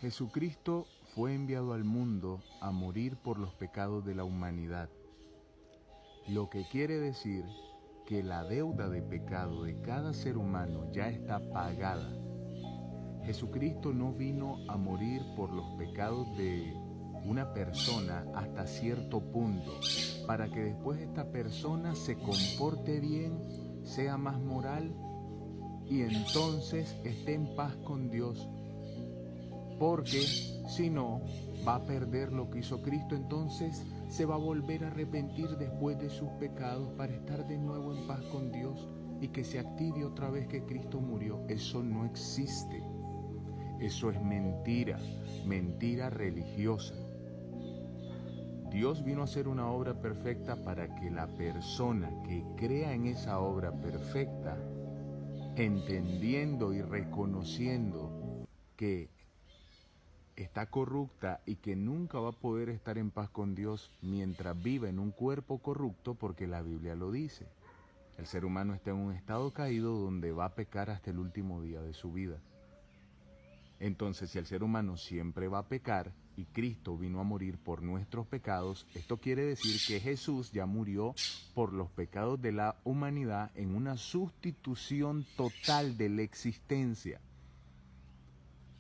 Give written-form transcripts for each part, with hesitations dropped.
Jesucristo fue enviado al mundo a morir por los pecados de la humanidad, lo que quiere decir que la deuda de pecado de cada ser humano ya está pagada. Jesucristo no vino a morir por los pecados de una persona hasta cierto punto, para que después esta persona se comporte bien, sea más moral y entonces esté en paz con Dios. Porque si no, va a perder lo que hizo Cristo, entonces se va a volver a arrepentir después de sus pecados para estar de nuevo en paz con Dios y que se active otra vez que Cristo murió. Eso no existe. Eso es mentira, mentira religiosa. Dios vino a hacer una obra perfecta para que la persona que crea en esa obra perfecta, entendiendo y reconociendo que está corrupta y que nunca va a poder estar en paz con Dios mientras viva en un cuerpo corrupto, porque la Biblia lo dice. El ser humano está en un estado caído donde va a pecar hasta el último día de su vida. Entonces, si el ser humano siempre va a pecar y Cristo vino a morir por nuestros pecados, esto quiere decir que Jesús ya murió por los pecados de la humanidad en una sustitución total de la existencia.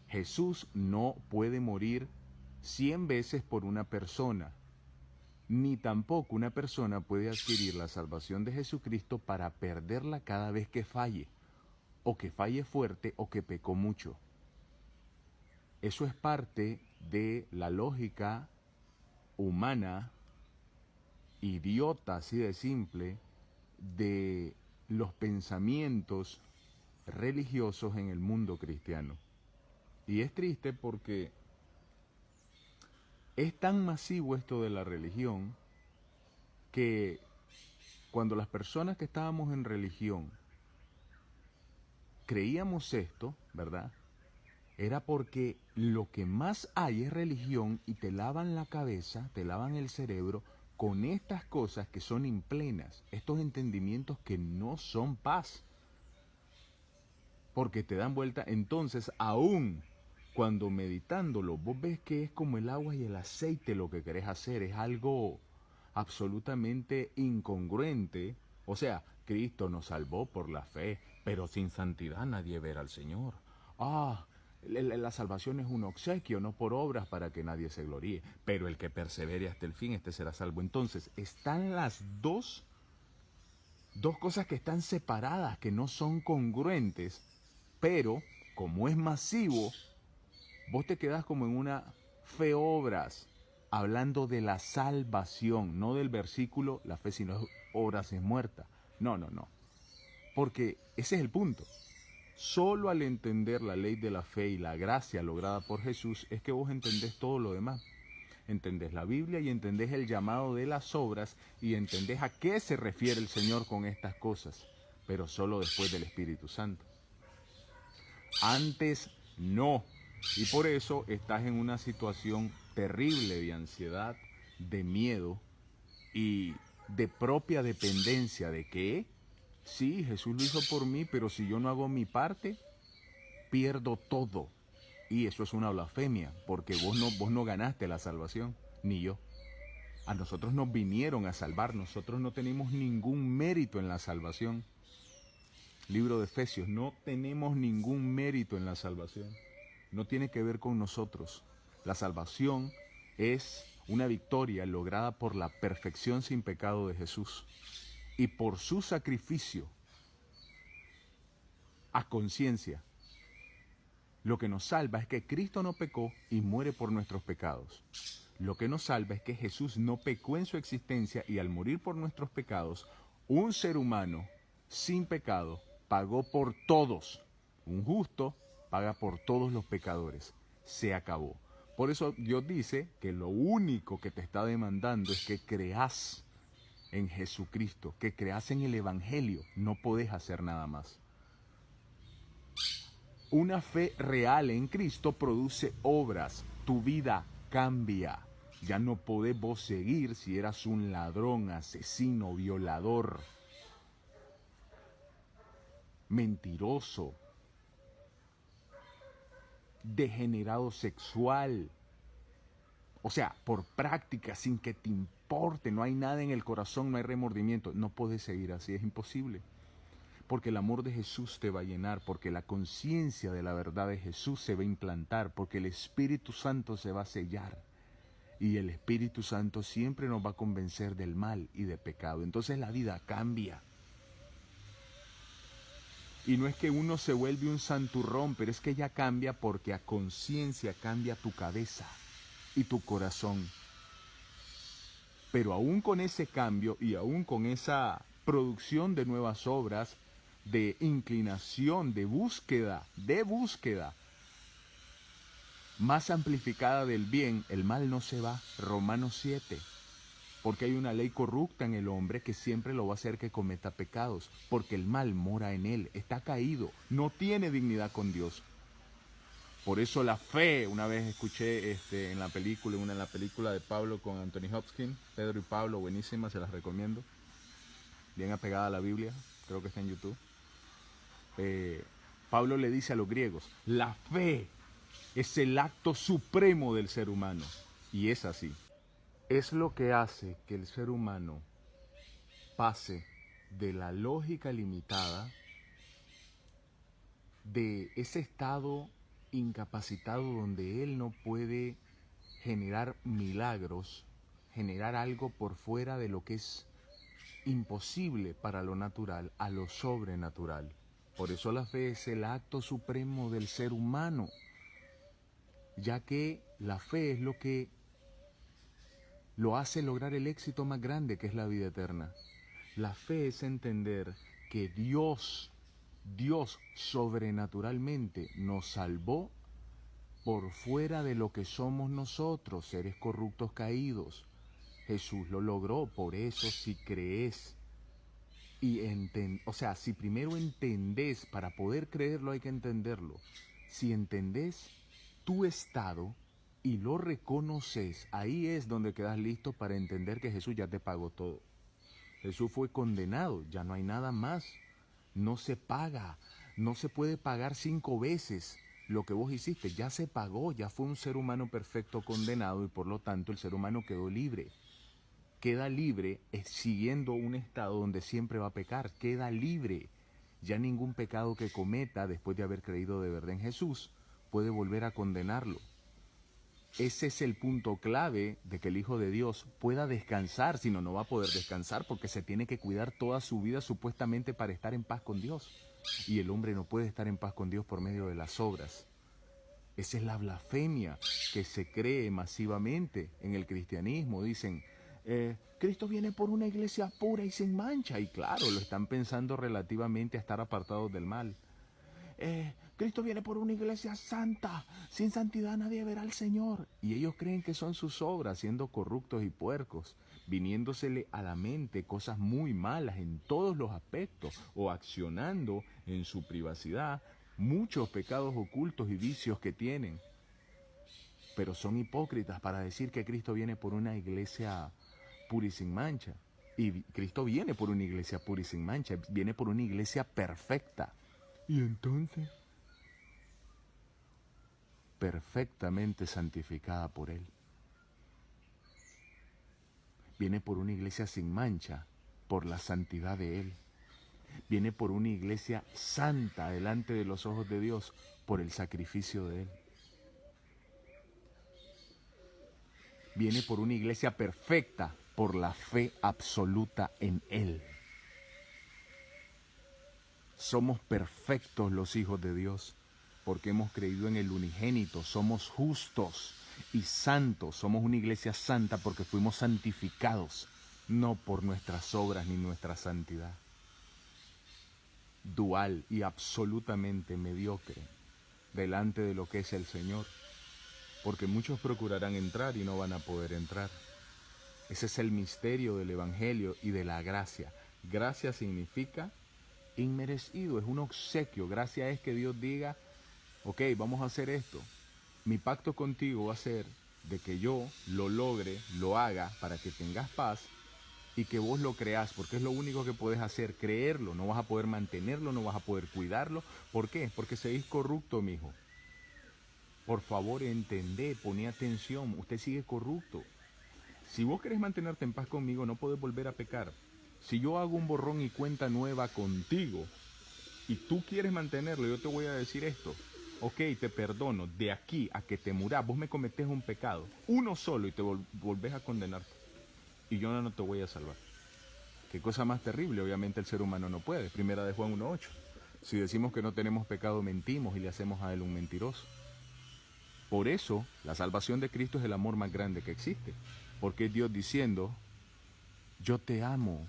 Jesús no puede morir 100 veces por una persona, ni tampoco una persona puede adquirir la salvación de Jesucristo para perderla cada vez que falle, o que falle fuerte, o que pecó mucho. Eso es parte de la lógica humana, idiota, así de simple, de los pensamientos religiosos en el mundo cristiano. Y es triste porque es tan masivo esto de la religión que cuando las personas que estábamos en religión creíamos esto, ¿verdad? Era porque lo que más hay es religión y te lavan la cabeza, te lavan el cerebro con estas cosas que son implenas, estos entendimientos que no son paz, porque te dan vuelta. Entonces, aún cuando meditándolo, vos ves que es como el agua y el aceite lo que querés hacer, es algo absolutamente incongruente. O sea, Cristo nos salvó por la fe, pero sin santidad nadie verá al Señor. La salvación es un obsequio, no por obras para que nadie se gloríe, pero el que persevere hasta el fin, este será salvo. Entonces, están las dos cosas que están separadas, que no son congruentes, pero como es masivo, vos te quedás como en una fe obras, hablando de la salvación, no del versículo, la fe sin obras es muerta. No, no, no. Porque ese es el punto. Solo al entender la ley de la fe y la gracia lograda por Jesús es que vos entendés todo lo demás. Entendés la Biblia y entendés el llamado de las obras y entendés a qué se refiere el Señor con estas cosas, pero solo después del Espíritu Santo. Antes no. Y por eso estás en una situación terrible de ansiedad, de miedo y de propia dependencia de que, sí, Jesús lo hizo por mí, pero si yo no hago mi parte, pierdo todo. Y eso es una blasfemia, porque vos no ganaste la salvación, ni yo. A nosotros nos vinieron a salvar, nosotros no tenemos ningún mérito en la salvación. Libro de Efesios, no tenemos ningún mérito en la salvación. No tiene que ver con nosotros. La salvación es una victoria lograda por la perfección sin pecado de Jesús y por su sacrificio a conciencia. Lo que nos salva es que Cristo no pecó y muere por nuestros pecados. Lo que nos salva es que Jesús no pecó en su existencia y al morir por nuestros pecados, un ser humano sin pecado pagó por todos. Un justo paga por todos los pecadores. Se acabó. Por eso Dios dice que lo único que te está demandando es que creas en Jesucristo, que creas en el Evangelio. No podés hacer nada más. Una fe real en Cristo produce obras. Tu vida cambia. Ya no podés vos seguir si eras un ladrón, asesino, violador, mentiroso. degenerado sexual. O sea, por práctica, sin que te importe, no hay nada en el corazón, no hay remordimiento. No puedes seguir así, es imposible. Porque el amor de Jesús te va a llenar, porque la conciencia de la verdad de Jesús se va a implantar, porque el Espíritu Santo se va a sellar. Y el Espíritu Santo siempre nos va a convencer del mal y del pecado. Entonces la vida cambia. Y no es que uno se vuelve un santurrón, pero es que ella cambia porque a conciencia cambia tu cabeza y tu corazón. Pero aún con ese cambio y aún con esa producción de nuevas obras, de inclinación, de búsqueda, más amplificada del bien, el mal no se va. Romanos 7. Porque hay una ley corrupta en el hombre que siempre lo va a hacer que cometa pecados, porque el mal mora en él, está caído, no tiene dignidad con Dios. Por eso la fe, una vez escuché en la película de Pablo con Anthony Hopkins, Pedro y Pablo, buenísima, se las recomiendo, bien apegada a la Biblia, creo que está en YouTube. Pablo le dice a los griegos, la fe es el acto supremo del ser humano, y es así. Es lo que hace que el ser humano pase de la lógica limitada, de ese estado incapacitado donde él no puede generar milagros, generar algo por fuera de lo que es imposible para lo natural, a lo sobrenatural. Por eso la fe es el acto supremo del ser humano, ya que la fe es lo que lo hace lograr el éxito más grande, que es la vida eterna. La fe es entender que Dios sobrenaturalmente nos salvó por fuera de lo que somos nosotros, seres corruptos caídos. Jesús lo logró, por eso si crees y si primero entendés, para poder creerlo hay que entenderlo. Si entendés tu estado y lo reconoces, ahí es donde quedas listo para entender que Jesús ya te pagó todo. Jesús fue condenado, ya no hay nada más. No se paga, no se puede pagar 5 veces lo que vos hiciste, ya se pagó, ya fue un ser humano perfecto condenado y por lo tanto el ser humano quedó libre. Queda libre siguiendo un estado donde siempre va a pecar, queda libre. Ya ningún pecado que cometa después de haber creído de verdad en Jesús puede volver a condenarlo. Ese es el punto clave de que el Hijo de Dios pueda descansar, si no, no va a poder descansar porque se tiene que cuidar toda su vida supuestamente para estar en paz con Dios. Y el hombre no puede estar en paz con Dios por medio de las obras. Esa es la blasfemia que se cree masivamente en el cristianismo. Dicen, Cristo viene por una iglesia pura y sin mancha. Y claro, lo están pensando relativamente a estar apartados del mal. Cristo viene por una iglesia santa. Sin santidad nadie verá al Señor. Y ellos creen que son sus obras, siendo corruptos y puercos, viniéndosele a la mente cosas muy malas en todos los aspectos, o accionando en su privacidad muchos pecados ocultos y vicios que tienen. Pero son hipócritas para decir que Cristo viene por una iglesia pura y sin mancha. Y Cristo viene por una iglesia pura y sin mancha, viene por una iglesia perfecta. Y entonces, perfectamente santificada por Él. Viene por una iglesia sin mancha, por la santidad de Él. Viene por una iglesia santa delante de los ojos de Dios, por el sacrificio de Él. Viene por una iglesia perfecta, por la fe absoluta en Él. Somos perfectos los hijos de Dios, porque hemos creído en el unigénito. Somos justos y santos. Somos una iglesia santa porque fuimos santificados, no por nuestras obras ni nuestra santidad. Dual y absolutamente mediocre delante de lo que es el Señor, porque muchos procurarán entrar y no van a poder entrar. Ese es el misterio del Evangelio y de la gracia. Gracia significa inmerecido, es un obsequio. Gracia es que Dios diga, ok, vamos a hacer esto. Mi pacto contigo va a ser de que yo lo logre, lo haga para que tengas paz y que vos lo creas, porque es lo único que puedes hacer, creerlo. No vas a poder mantenerlo, no vas a poder cuidarlo. ¿Por qué? Porque seguís corrupto, mijo. Por favor, entendé, poné atención. Usted sigue corrupto. Si vos querés mantenerte en paz conmigo, no podés volver a pecar. Si yo hago un borrón y cuenta nueva contigo y tú quieres mantenerlo, yo te voy a decir esto. Ok, te perdono. De aquí a que te murás, vos me cometés un pecado. Uno solo y te volvés a condenarte. Y yo no te voy a salvar. Qué cosa más terrible. Obviamente el ser humano no puede. Primera de Juan 1:8. Si decimos que no tenemos pecado, mentimos y le hacemos a él un mentiroso. Por eso, la salvación de Cristo es el amor más grande que existe. Porque es Dios diciendo, yo te amo,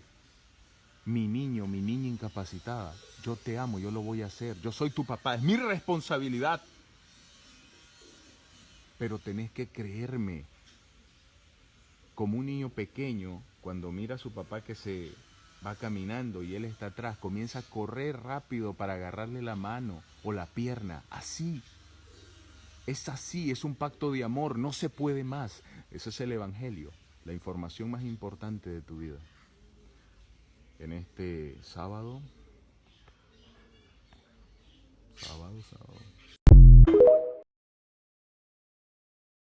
mi niño, mi niña incapacitada, yo te amo, yo lo voy a hacer, yo soy tu papá, es mi responsabilidad. Pero tenés que creerme. Como un niño pequeño, cuando mira a su papá que se va caminando y él está atrás, comienza a correr rápido para agarrarle la mano o la pierna, así. Es así, es un pacto de amor, no se puede más. Ese es el Evangelio, la información más importante de tu vida. En este sábado,